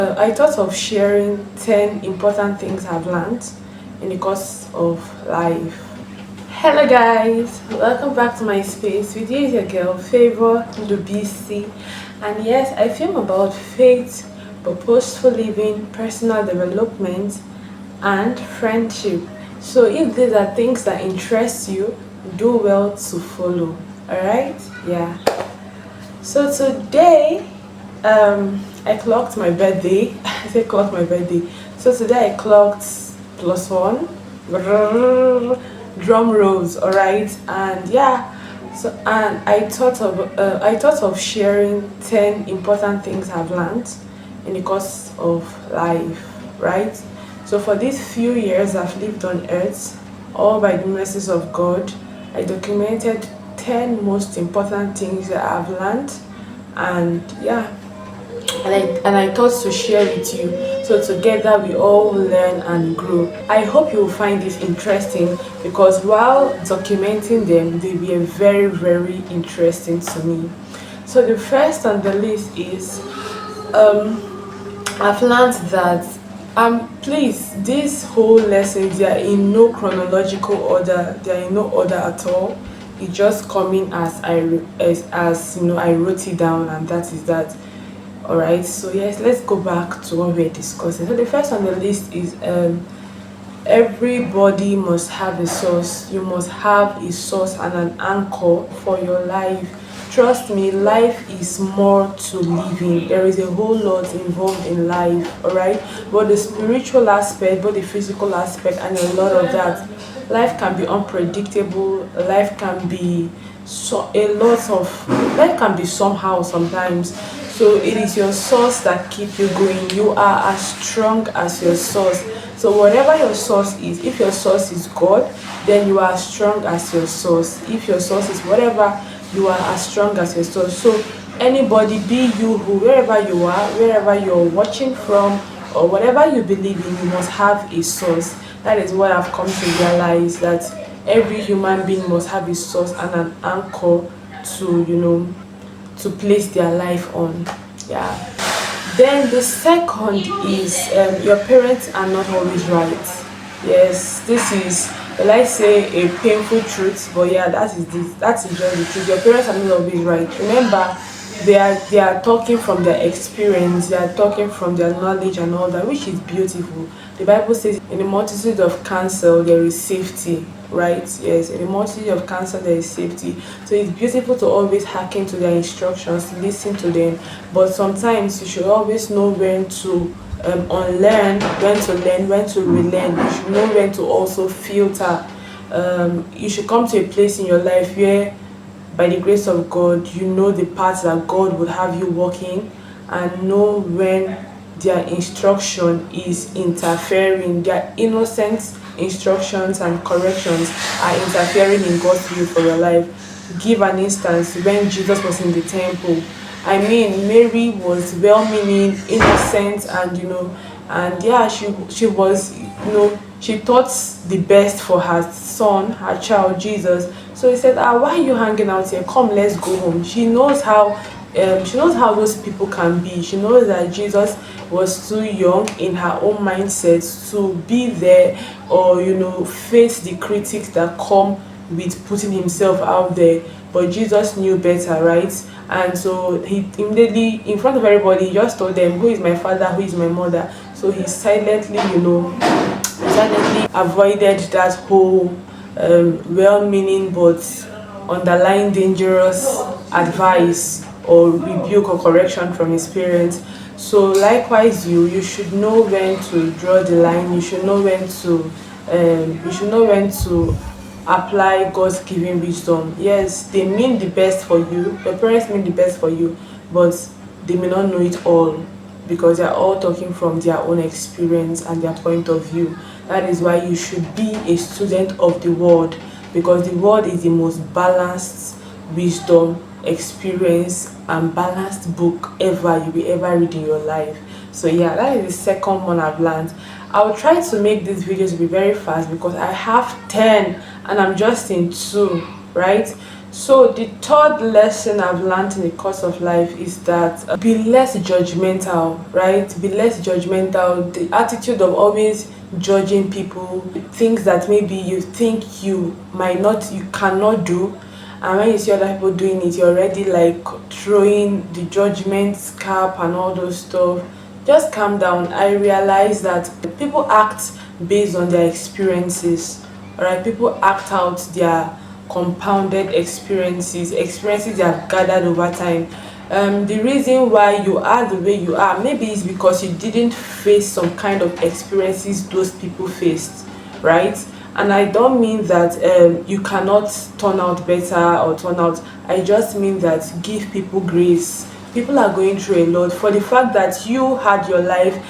I thought of sharing 10 important things I've learned in the course of life. Hello, guys, welcome back to my space. With you is your girl, Favor Lubisi. And yes, I film about faith, purposeful living, personal development, and friendship. So, if these are things that interest you, do well to follow. Alright? Yeah. So today, I clocked my birthday. I say clocked my birthday. So today I clocked +1. Drum rolls, alright, and yeah. So and I thought of sharing 10 important things I've learned in the course of life, right? So for these few years I've lived on earth, all by the mercies of God, I documented 10 most important things that I've learned, and yeah, and I thought to share with you, so together we all learn and grow. I hope you will find this interesting because while documenting them they were very, very interesting to me. So the first on the list is I've learned that please, this whole lessons, they are in no chronological order, they are in no order at all. It's just coming as as I wrote it down, and that is that. All right, so yes, let's go back to what we're discussing. So the first on the list is everybody must have a source. You must have a source and an anchor for your life. Trust me, life is more to living. There is a whole lot involved in life, all right? But the spiritual aspect, but the physical aspect, and a lot of that. Life can be unpredictable. Life can be life can be somehow sometimes. So it is your source that keep you going. You are as strong as your source. So whatever your source is, if your source is God, then you are as strong as your source. If your source is whatever, you are as strong as your source. So anybody, be you who, wherever you are, wherever you're watching from, or whatever you believe in, you must have a source. That is what I've come to realize, that every human being must have a source and an anchor to to place their life on. Yeah. Then the second is your parents are not always right. Yes, this is, well, I say, a painful truth, but yeah, that is just the truth. Your parents are not always right. Remember, they are talking from their experience, they are talking from their knowledge and all that, which is beautiful. The Bible says, in the multitude of counsel there is safety, right? Yes, in the multitude of counsel there is safety. So it's beautiful to always hearken to their instructions, listen to them, but sometimes you should always know when to unlearn, when to learn, when to relearn. You should know when to also filter. You should come to a place in your life where, by the grace of God, you know the paths that God would have you walking, and know when their instruction is interfering, their innocent instructions and corrections are interfering in God's will for your life. Give an instance: when Jesus was in the temple, I mean, Mary was well-meaning, innocent, and and yeah, she was, she thought the best for her son, her child, Jesus. So he said, why are you hanging out here? Come, let's go home. She knows how those people can be. She knows that Jesus was too young in her own mindset to be there, or face the critics that come with putting himself out there. But Jesus knew better, right? And so he immediately, in front of everybody, he just told them, who is my father, who is my mother. So he silently avoided that whole well-meaning but underlying dangerous advice or rebuke or correction from his parents. So likewise, you should know when to draw the line. You should know when to apply God's given wisdom. Yes, they mean the best for you. Your parents mean the best for you, but they may not know it all, because they are all talking from their own experience and their point of view. That is why you should be a student of the word, because the word is the most balanced wisdom, experience, and balanced book ever you will ever read in your life. So yeah, that is the second one I've learned. I'll try to make these videos be very fast because I have 10 and I'm just in two, right? So the third lesson I've learned in the course of life is that be less judgmental, right? Be less judgmental. The attitude of always judging people, things that maybe you think you might not, you cannot do, and when you see other people doing it, you're already like throwing the judgment cap and all those stuff. Just calm down. I realize that people act based on their experiences. Alright, people act out their compounded experiences they have gathered over time. The reason why you are the way you are, maybe it's because you didn't face some kind of experiences those people faced, right? And I don't mean that you cannot turn out better or turn out. I just mean that give people grace. People are going through a lot. For the fact that you had your life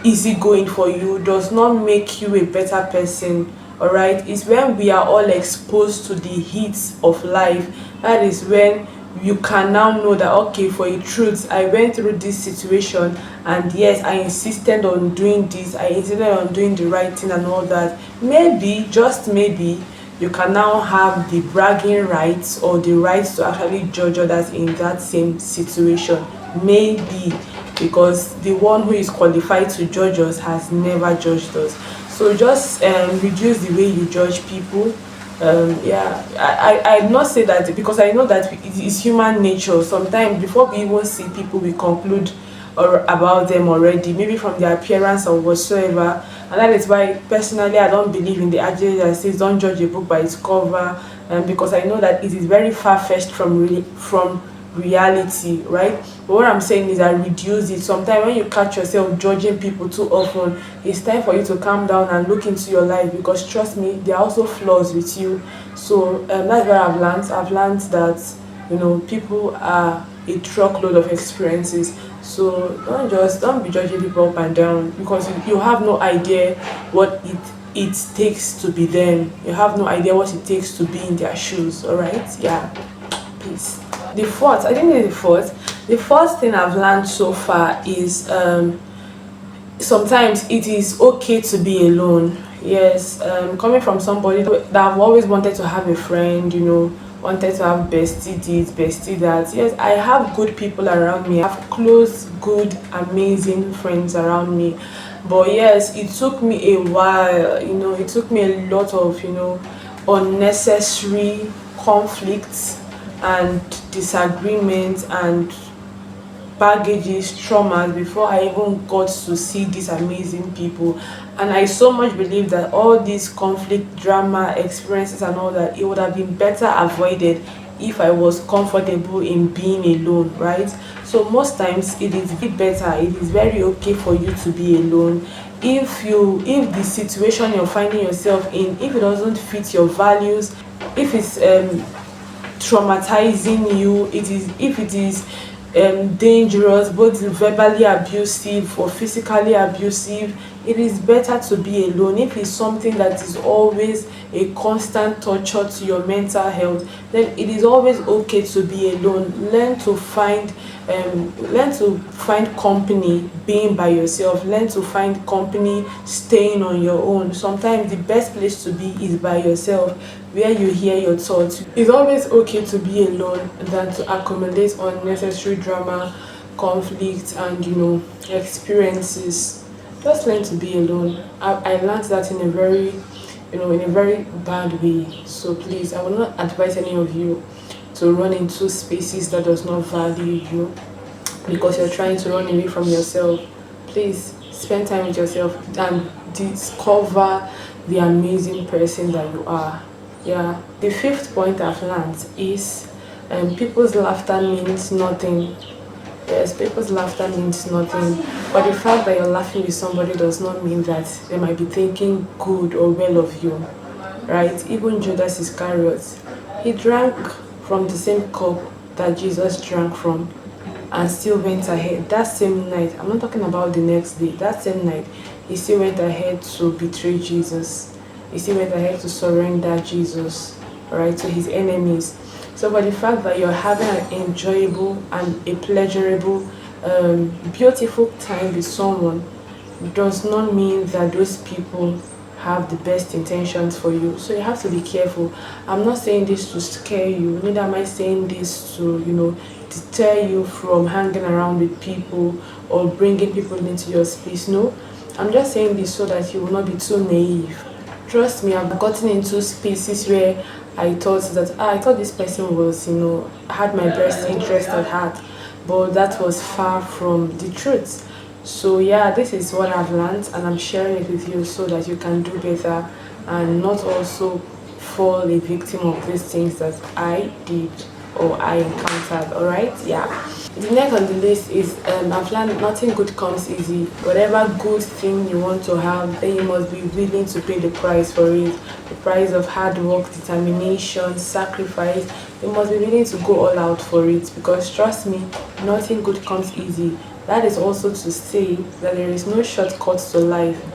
easy going for you does not make you a better person. All right, it's when we are all exposed to the heat of life, that is when you can now know that, okay, for a truth, I went through this situation, and yes, I insisted on doing this, I insisted on doing the right thing and all that. Maybe, just maybe, you can now have the bragging rights or the rights to actually judge others in that same situation. Maybe, because the one who is qualified to judge us has never judged us. So just reduce the way you judge people. Yeah, I not say that because I know that it is human nature. Sometimes before we even see people, we conclude or about them already, maybe from their appearance or whatsoever. And that is why personally I don't believe in the adage that says don't judge a book by its cover, because I know that it is very far-fetched from reality, right? But what I'm saying is I reduce it. Sometimes when you catch yourself judging people too often, it's time for you to calm down and look into your life, because trust me, there are also flaws with you. So that's what I've learned that people are a truckload of experiences. So don't be judging people up and down, because you have no idea what it takes to be them. You have no idea what it takes to be in their shoes. All right, yeah. Peace. The fourth, I think it's the fourth. The first thing I've learned so far is sometimes it is okay to be alone. Yes, coming from somebody that I've always wanted to have a friend, wanted to have bestie this, bestie that. Yes, I have good people around me. I have close, good, amazing friends around me. But yes, it took me a while, it took me a lot of, unnecessary conflicts and disagreements and baggages, traumas before I even got to see these amazing people. And I so much believe that all these conflict, drama, experiences, and all that, it would have been better avoided if I was comfortable in being alone, right? So most times it is better, it is very okay for you to be alone. If the situation you're finding yourself in, if it doesn't fit your values, if it's traumatizing you, it is if it is dangerous, both verbally abusive or physically abusive, it is better to be alone. If it's something that is always a constant torture to your mental health, then it is always okay to be alone. Learn to find company being by yourself. Learn to find company staying on your own. Sometimes the best place to be is by yourself, where you hear your thoughts. It's always okay to be alone than to accumulate unnecessary drama, conflict, and experiences. Just learn to be alone. I learned that in a very bad way. So please, I will not advise any of you to run into spaces that does not value you because you're trying to run away from yourself. Please spend time with yourself and discover the amazing person that you are. Yeah. The fifth point I've learned is people's laughter means nothing. Yes, people's laughter means nothing. But the fact that you're laughing with somebody does not mean that they might be thinking good or well of you. Right? Even Judas Iscariot, he drank from the same cup that Jesus drank from and still went ahead. That same night, I'm not talking about the next day, that same night, he still went ahead to betray Jesus. He still went ahead to surrender Jesus, right, to his enemies. So for the fact that you're having an enjoyable and a pleasurable, beautiful time with someone does not mean that those people have the best intentions for you. So you have to be careful. I'm not saying this to scare you, neither am I saying this to, deter you from hanging around with people or bringing people into your space. No, I'm just saying this so that you will not be too naive. Trust me, I've gotten into spaces where I thought this person was, had my best interest at heart, but that was far from the truth. So yeah, this is what I've learned, and I'm sharing it with you so that you can do better and not also fall a victim of these things that I did or I encountered. All right, yeah. The next on the list is I've learned nothing good comes easy. Whatever good thing you want to have, then you must be willing to pay the price for it. The price of hard work, determination, sacrifice. You must be willing to go all out for it, because trust me, nothing good comes easy. That is also to say that there is no shortcut to life.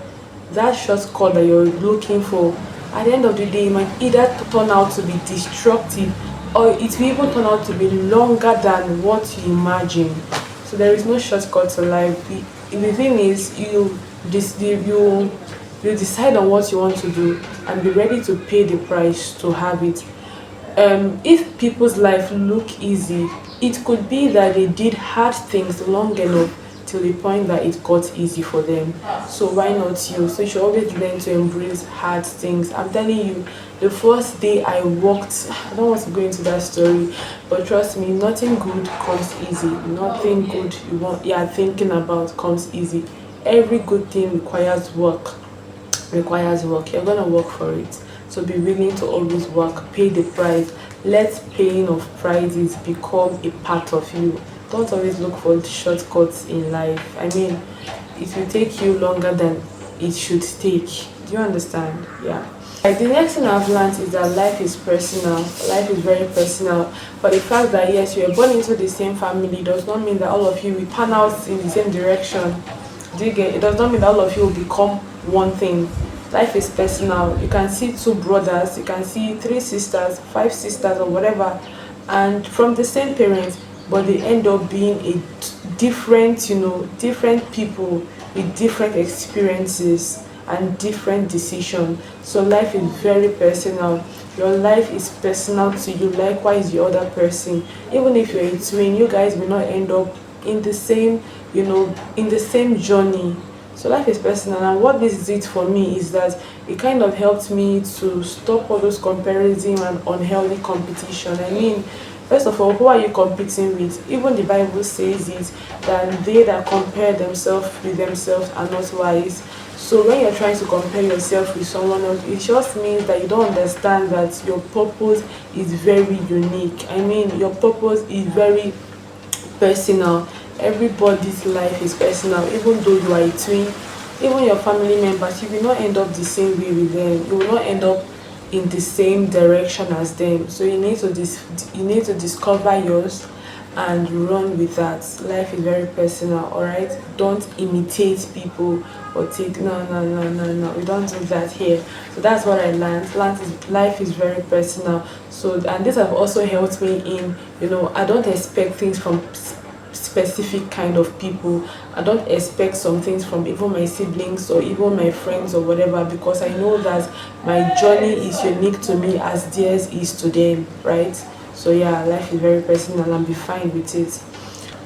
That shortcut that you're looking for, at the end of the day, it might either turn out to be destructive, or it will even turn out to be longer than what you imagine. So there is no shortcut to life. The thing is, you decide on what you want to do and be ready to pay the price to have it. If people's life look easy, it could be that they did hard things long enough till the point that it got easy for them. So why not you? So you should always learn to embrace hard things. I'm telling you, the first day I walked, I don't want to go into that story, but trust me, nothing good comes easy. Nothing good you are thinking about comes easy. Every good thing requires work. You're gonna work for it. So be willing to always work, pay the price. Let paying of prices become a part of you. Don't always look for shortcuts in life. I mean, it will take you longer than it should take. Do you understand? Yeah. Like, the next thing I've learned is that life is personal. Life is very personal. But the fact that yes, you are born into the same family does not mean that all of you will pan out in the same direction. Do you get? It does not mean that all of you will become one thing. Life is personal. You can see two brothers, you can see three sisters, five sisters, or whatever, and from the same parents, but they end up being different, different people with different experiences and different decisions. So life is very personal. Your life is personal to you, likewise your other person. Even if you're a twin, you guys will not end up in the same, in the same journey. So life is personal, and what this is it for me is that it kind of helped me to stop all those comparison and unhealthy competition. I mean, first of all, who are you competing with? Even the Bible says it, that they that compare themselves with themselves are not wise. So when you're trying to compare yourself with someone else, it just means that you don't understand that your purpose is very unique. I mean, your purpose is very personal. Everybody's life is personal. Even though you are a twin, even your family members, you will not end up the same way with them. You will not end up in the same direction as them. So you need to discover yours and run with that. Life is very personal. All right, don't imitate people or take no. We don't do that here. So that's what I learned. Life is very personal. So, and this have also helped me in, I don't expect things from specific kind of people. I don't expect some things from even my siblings or even my friends or whatever, because I know that my journey is unique to me as theirs is to them, right? So yeah, life is very personal, and be fine with it.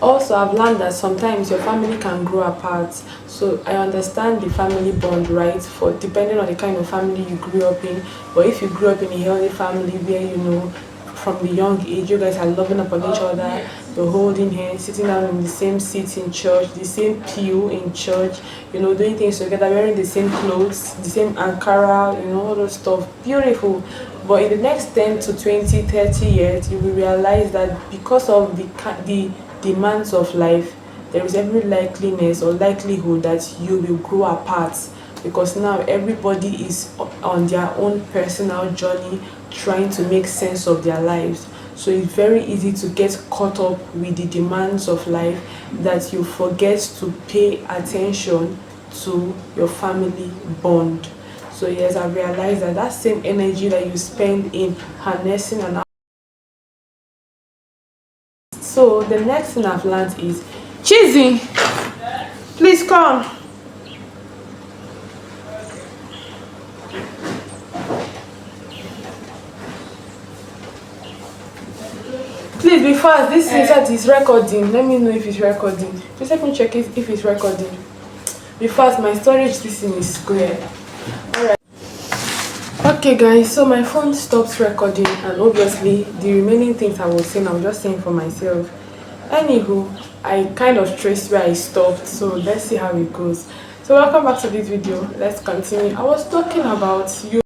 Also, I've learned that sometimes your family can grow apart. So I understand the family bond, right? For depending on the kind of family you grew up in. But if you grew up in a healthy family where from the young age you guys are loving upon each other, you're holding hands, sitting down in the same seat in church, the same pew in church, doing things together, wearing the same clothes, the same ankara, all those stuff. Beautiful. But in the next 10 to 20, 30 years, you will realize that because of the demands of life, there is every likeliness or likelihood that you will grow apart, because now everybody is on their own personal journey trying to make sense of their lives. So it's very easy to get caught up with the demands of life that you forget to pay attention to your family bond. So yes, I realized that that same energy that you spend in harnessing and so the next thing I've learned is cheesy. Please come. be fast. This thing that is recording. Let me know if it's recording. Just let me check it if it's recording. Be fast. My storage this thing is square. Alright. Okay guys, so my phone stopped recording, and obviously the remaining things I was saying, I'm just saying for myself. Anywho, I kind of traced where I stopped, so let's see how it goes. So welcome back to this video. Let's continue. I was talking about you